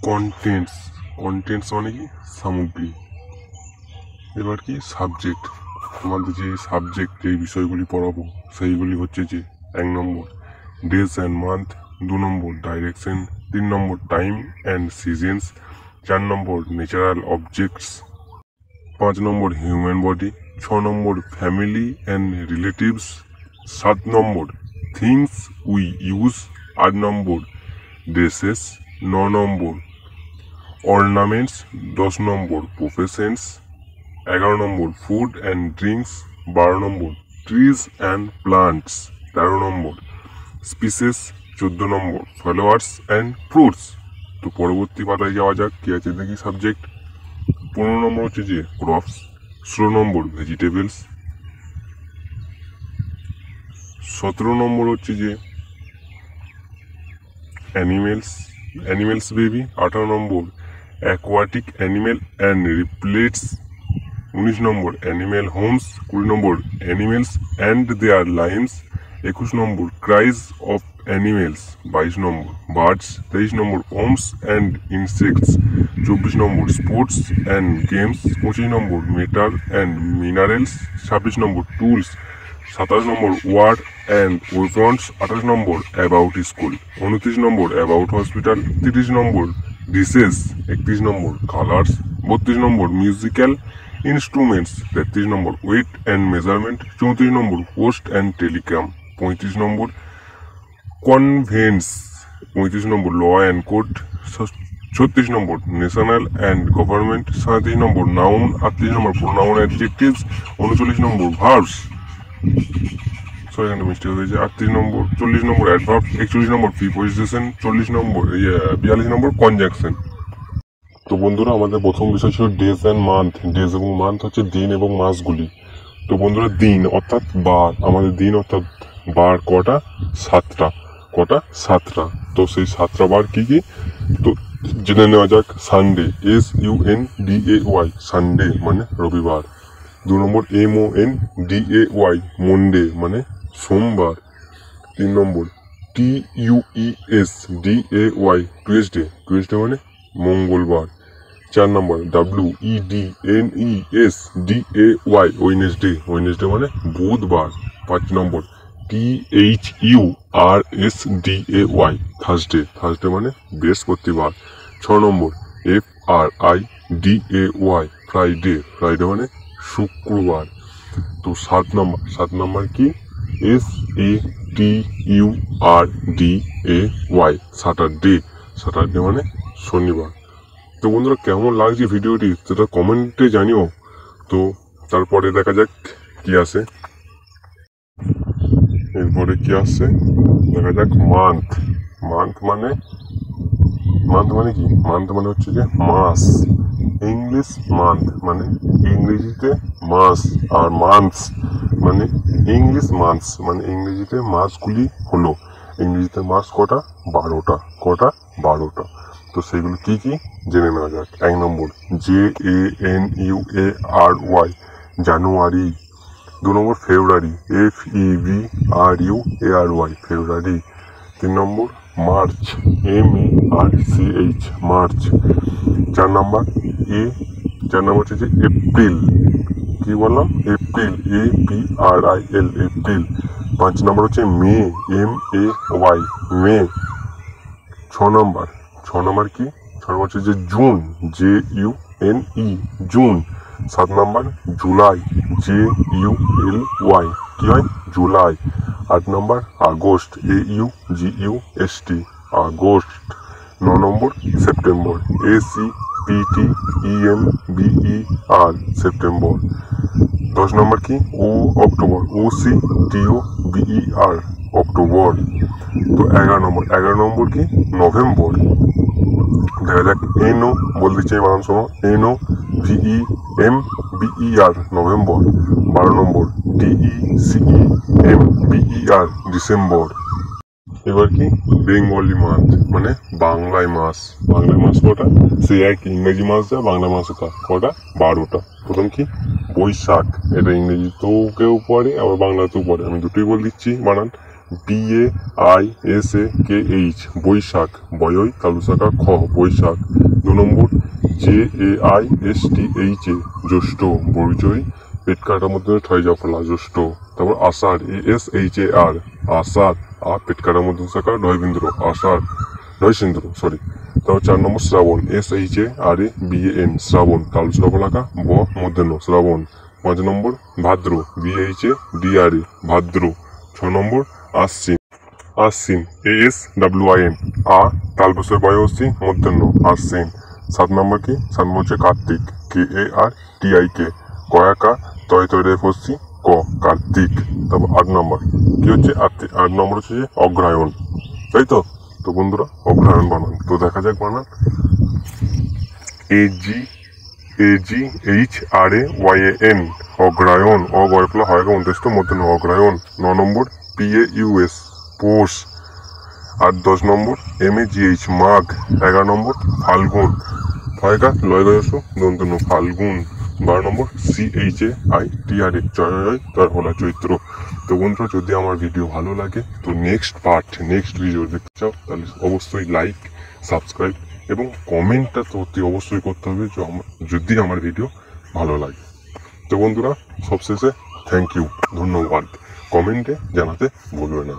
Contents contents মানে কি সামগ্রী। এবার কি সাবজেক্ট, আমাদের যে সাবজেক্ট যে বিষয়গুলি পড়াবো সেইগুলি হচ্ছে যে 1 number days and month, 2 number direction, 3 number time and seasons, 4 number natural objects, 5 number human body, 6 number family and relatives, 7 number things we use, 8 number dresses, 9 number ornaments, 10 number professions, 11 number food and drinks, 12 number trees and plants, 13 number spices, 14 number flowers and fruits. তো পরবর্তী পাতায় যাওয়া যাক, কি আছে দেখি subject. 15 নম্বর হচ্ছে যে ক্রপস, 16 নম্বর ভেজিটেবলস, 17 নম্বর হচ্ছে যে animals baby, 18 number aquatic animal and reptiles, 19 number animal homes, 20 number animals and their lines, 21 number cries of animals, 22 number birds, 23 number worms and insects, 24 number sports and games, 25 number metal and minerals, 26 number tools, 27 number word and weapons, 28 number about school, 29 number about hospital, 30 number diseases, 31 number colours, 32 number musical instruments, 33 number weight and measurement, 34 number post and telegram, 35 number conveyance, 35 number law and code, 36 number national and government, 37 number noun, 38 number pronoun adjectives, 39 number verbs, এখানে mistake হয়েছে, 38 number, 40 number adverb, 41 number preposition, 42 number conjunction. তো বন্ধুরা, আমাদের প্রথম বিষয় ছিল days and month. Days এবং month হচ্ছে দিন এবং মাসগুলি। তো বন্ধুরা, দিন অর্থাৎ বার, আমাদের দিন অর্থাৎ বার কটা? 7টা। কটা? 7টা। তো সেই 7টা বার কি কি তো জেনে নেওয়া যাক। সানডে, SUNDAY, সানডে মানে রবিবার। 2 নম্বর MONDAY, মন্ডে মানে সোমবার। 3 নম্বর TUESDAY, টুয়েসডে মানে মঙ্গলবার। 4 নম্বর WEDNESDAY, ওয়েনেসডে মানে বুধবার। 5 নম্বর THURSDAY, থার্সডে মানে বৃহস্পতিবার। 6 নম্বর FRIDAY, ফ্রাইডে মানে শুক্রবার। তো 7 নম্বর কি? SATURDAY, স্যাটারডে মানে শনিবার। তো বন্ধুরা, কেমন লাগছে ভিডিওটি সেটা কমেন্টে জানিও। তো তারপরে দেখা যাক কি আসে। এরপরে কি আসছে দেখা যাক। মান্থ মানে কি? মান্থ মানে হচ্ছে যে মাস। ইংলিশ মান্থ মানে ইংরেজিতে মাস, আর মান্থস মানে ইংলিশ মান্থস মানে ইংরেজিতে মাসগুলি হলো। ইংরেজিতে মাস কটা? 12টা। কটা? 12টা। তো সেগুলো কি কি জেনে নেওয়া যাক। 1 নম্বর JANUARY, জানুয়ারি। 2 নম্বর ফেব্রুয়ারি, FEBRUARY, ফেব্রুয়ারি। 3 নম্বর মার্চ, MARCH, মার্চ। 4 নম্বর হচ্ছে যে এপ্রিল। কি বললাম? April, APRIL, April. 5 নম্বর হচ্ছে মে, MAY, মে। 6 নম্বর কি? 6 নম্বর হচ্ছে যে জুন, JUNE, জুন। 7 নম্বর জুলাই, JULY, কি হয়? জুলাই। 8 নম্বর আগস্ট, AUGUST, আগস্ট। 9 নম্বর সেপ্টেম্বর, SEPTEMBER, সেপ্টেম্বর। 10 নম্বর কি? October, OCTOBER, October. তো 11 নম্বর কি? নভেম্বর। দেখা যাক। NO বলতে চাই, বানান শোনো, NOVEMBER, নভেম্বর। 12 নম্বর DECEMBER, ডিসেম্বর। এবার কি? বেঙ্গলি মান্থ মানে বাংলায় মাস। বাংলায় মাস কটা? সে এক, ইংরেজি মাস যা বাংলা মাস কটা? 12টা। প্রথম কি? বৈশাখ, এটা ইংরেজিতেও কেউ পড়ে আবার বাংলাতেও পড়ে, আমি দুটোই বলে দিচ্ছি বানান। BAISAKH বৈশাখ, বয়ই তালুসাকা খ বৈশাখ। 2 নম্বর JAISTH জ্যৈষ্ঠ, বর্জই পেট কাটার মধ্যে ঠয় জাফলা জ্যৈষ্ঠ। তারপর আষাঢ় ASHAR আষাঢ়, আর পেট কাটার মধ্যে সাকা নয়বিন্দ্র আষাঢ়, নয়সিন্দ্র সরি। তারপর 4 নম্বর শ্রাবণ SHRABAN শ্রাবণ, তালুসাকা ব মধ্যাহ্ন শ্রাবণ। 5 নম্বর ভাদ্র BHADRA ভাদ্র। 6 নম্বর আশ্বিন আশ্বিন ASWIN আ তালবসের বয়সী মধ্যাহ্ন আশ্বিন। 7 নম্বর কি? 7 নম্বর হচ্ছে কার্তিক KARTIK কয়াকা তয় তয় ফসি ক কার্তিক। তারপর 8 নম্বর কি হচ্ছে 8 নম্বর হচ্ছে যে অগ্রহায়ণ, তাই তো? তো বন্ধুরা অগ্রহায়ণ বানান, তো দেখা যাক বানান। AGHRAYAN অগ্রহায়ণ, অগয়কলা হয় 29 মধ্যাহ্ন অগ্রহায়ণ। 9 নম্বর PAUS পৌষ। আর 10 নম্বর MAGH মাঘ। 11 নম্বর ফাল্গুন, ফয়কা লয় গয়স দন্তন্য ফাল্গুন। 12 নম্বর CHAITRA জয় তরহলা চৈত্র। তো বন্ধুরা যদি আমার ভিডিও ভালো লাগে তো নেক্সট ভিডিও দেখতে চাও তাহলে অবশ্যই লাইক, সাবস্ক্রাইব এবং কমেন্টটা তো অবশ্যই করতে হবে যদি আমার ভিডিও ভালো লাগে। তো বন্ধুরা সবশেষে থ্যাংক ইউ, ধন্যবাদ, কমেন্টে জানাতে ভুলবে না।